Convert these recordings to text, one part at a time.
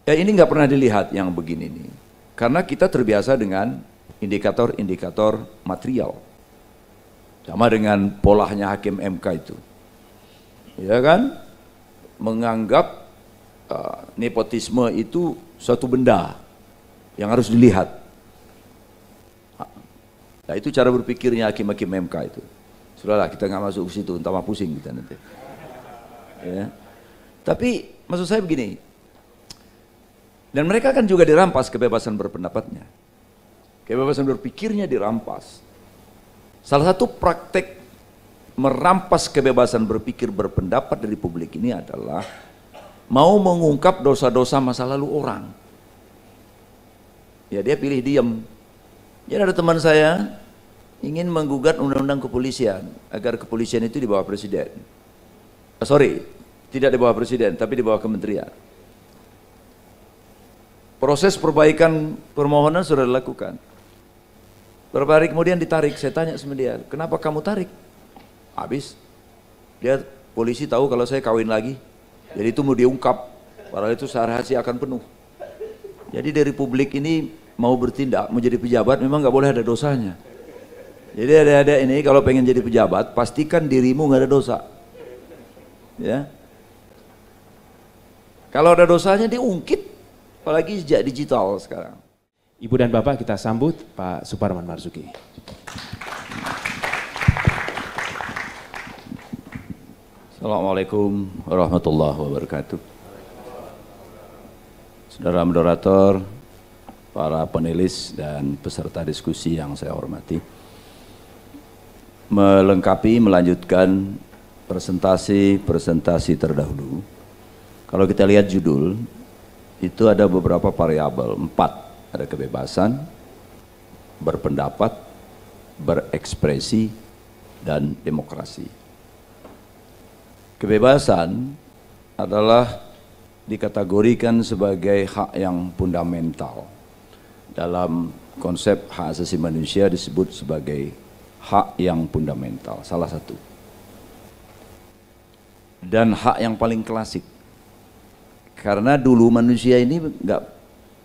Ya ini nggak pernah dilihat yang begini nih. Karena kita terbiasa dengan indikator-indikator material. Sama dengan polanya hakim MK itu. Ya kan? Menganggap nepotisme itu suatu benda yang harus dilihat. Nah itu cara berpikirnya hakim-hakim MK itu. Sudahlah, kita nggak masuk ke situ, tambah pusing kita nanti. Ya. Tapi maksud saya begini, dan mereka kan juga dirampas kebebasan berpendapatnya, kebebasan berpikirnya dirampas. Salah satu praktek merampas kebebasan berpikir berpendapat dari publik ini adalah mau mengungkap dosa-dosa masa lalu orang. Ya dia pilih diam. Jadi ada teman saya ingin menggugat undang-undang kepolisian agar kepolisian itu di bawah presiden. Tidak di bawah presiden, tapi di bawah kementerian. Proses perbaikan permohonan sudah dilakukan. Beberapa hari kemudian ditarik, saya tanya sama dia, kenapa kamu tarik? Habis, dia polisi tahu kalau saya kawin lagi, jadi itu mau diungkap, padahal itu rahasia akan penuh. Jadi dari publik ini mau bertindak, mau jadi pejabat memang nggak boleh ada dosanya. Jadi ada ini kalau pengen jadi pejabat, pastikan dirimu nggak ada dosa. Ya. Kalau ada dosanya diungkit, apalagi sejak digital sekarang. Ibu dan Bapak, kita sambut Pak Suparman Marzuki. Assalamualaikum warahmatullahi wabarakatuh. Saudara moderator, para panelis dan peserta diskusi yang saya hormati. Melanjutkan presentasi terdahulu. Kalau kita lihat judul, itu ada beberapa variabel, 4. Ada kebebasan, berpendapat, berekspresi, dan demokrasi. Kebebasan adalah dikategorikan sebagai hak yang fundamental. Dalam konsep hak asasi manusia disebut sebagai hak yang fundamental, salah satu. Dan hak yang paling klasik. Karena dulu manusia ini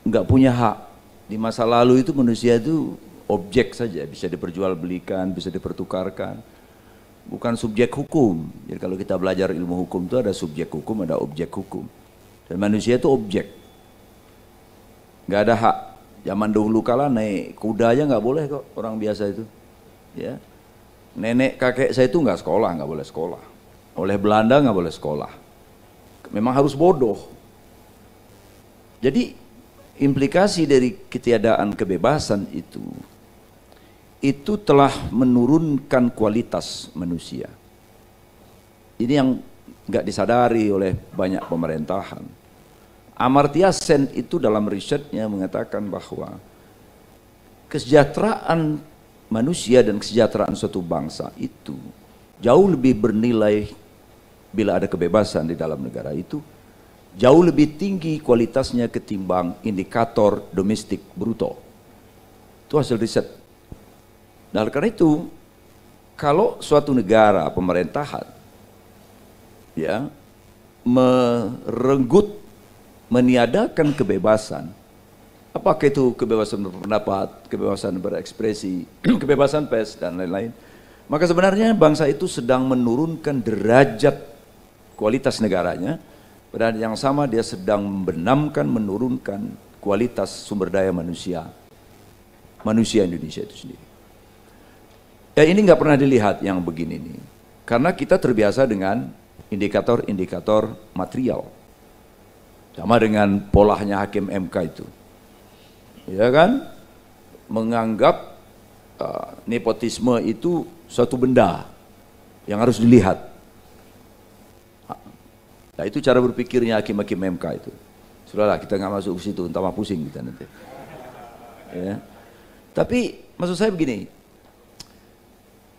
nggak punya hak. Di masa lalu itu manusia itu objek saja, bisa diperjualbelikan, bisa dipertukarkan. Bukan subjek hukum. Jadi kalau kita belajar ilmu hukum itu ada subjek hukum, ada objek hukum. Dan manusia itu objek. Nggak ada hak. Zaman dahulu kala naik kuda aja nggak boleh kok, orang biasa itu. Ya. Nenek kakek saya itu nggak boleh sekolah. Oleh Belanda nggak boleh sekolah. Memang harus bodoh. Jadi implikasi dari ketiadaan kebebasan itu telah menurunkan kualitas manusia. Ini yang nggak disadari oleh banyak pemerintahan. Amartya Sen itu dalam risetnya mengatakan bahwa kesejahteraan manusia dan kesejahteraan suatu bangsa itu jauh lebih bernilai bila ada kebebasan di dalam negara itu, jauh lebih tinggi kualitasnya ketimbang indikator domestik bruto. Itu hasil riset. Nah, karena itu kalau suatu negara pemerintahan ya merenggut, meniadakan kebebasan, apakah itu kebebasan berpendapat, kebebasan berekspresi, kebebasan pers dan lain-lain, maka sebenarnya bangsa itu sedang menurunkan derajat kualitas negaranya. Pada yang sama dia sedang membenamkan, menurunkan kualitas sumber daya manusia Indonesia itu sendiri. Ya ini nggak pernah dilihat yang begini nih, karena kita terbiasa dengan indikator-indikator material, sama dengan polanya hakim MK itu, ya kan? Menganggap nepotisme itu suatu benda yang harus dilihat. Nah itu cara berpikirnya hakim-hakim MK itu. Sudahlah, kita nggak masuk ke situ, tambah pusing kita nanti. Ya. Tapi maksud saya begini,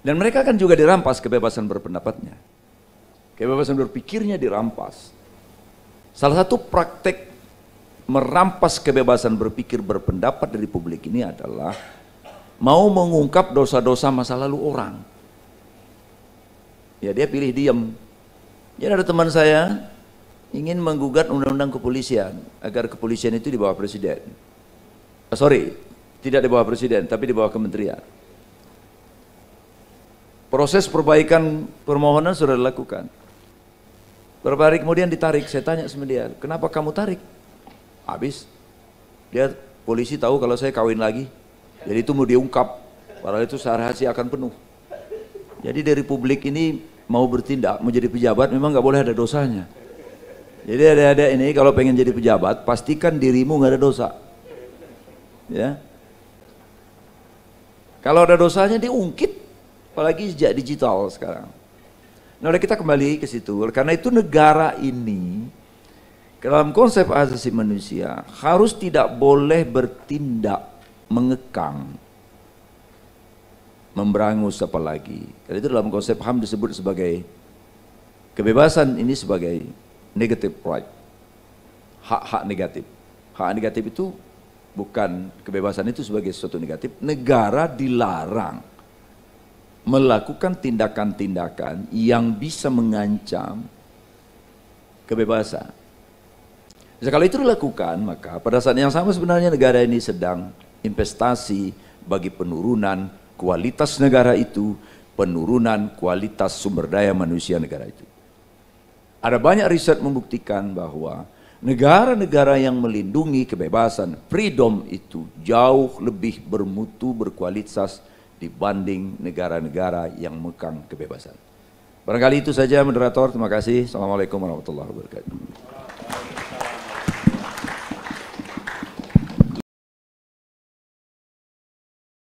dan mereka kan juga dirampas kebebasan berpendapatnya, kebebasan berpikirnya dirampas. Salah satu praktek merampas kebebasan berpikir berpendapat dari publik ini adalah mau mengungkap dosa-dosa masa lalu orang. Ya dia pilih diam. Jadi ada teman saya ingin menggugat undang-undang kepolisian agar kepolisian itu di bawah presiden. Sorry, tidak di bawah presiden, tapi di bawah kementerian. Proses perbaikan permohonan sudah dilakukan. Beberapa hari kemudian ditarik, saya tanya sama dia, kenapa kamu tarik? Habis, dia polisi tahu kalau saya kawin lagi, jadi itu mau diungkap, padahal itu rahasia akan penuh. Jadi dari publik ini mau bertindak, mau jadi pejabat memang nggak boleh ada dosanya. Jadi adik-adik ini kalau pengen jadi pejabat, pastikan dirimu nggak ada dosa. Ya, kalau ada dosanya diungkit, apalagi sejak digital sekarang. Nah, kita kembali ke situ. Karena itu negara ini dalam konsep asasi manusia harus tidak boleh bertindak mengekang, memberangus apalagi. Karena itu dalam konsep HAM disebut sebagai kebebasan ini sebagai negative right, hak-hak negatif. Hak negatif itu bukan kebebasan itu sebagai sesuatu negatif. Negara dilarang melakukan tindakan-tindakan yang bisa mengancam kebebasan. Jadi kalau itu dilakukan, maka pada saat yang sama sebenarnya negara ini sedang investasi bagi penurunan kualitas negara itu, penurunan kualitas sumber daya manusia negara itu. Ada banyak riset membuktikan bahwa negara-negara yang melindungi kebebasan, freedom itu jauh lebih bermutu, berkualitas dibanding negara-negara yang mengekang kebebasan. Barangkali itu saja moderator, terima kasih. Assalamualaikum warahmatullahi wabarakatuh.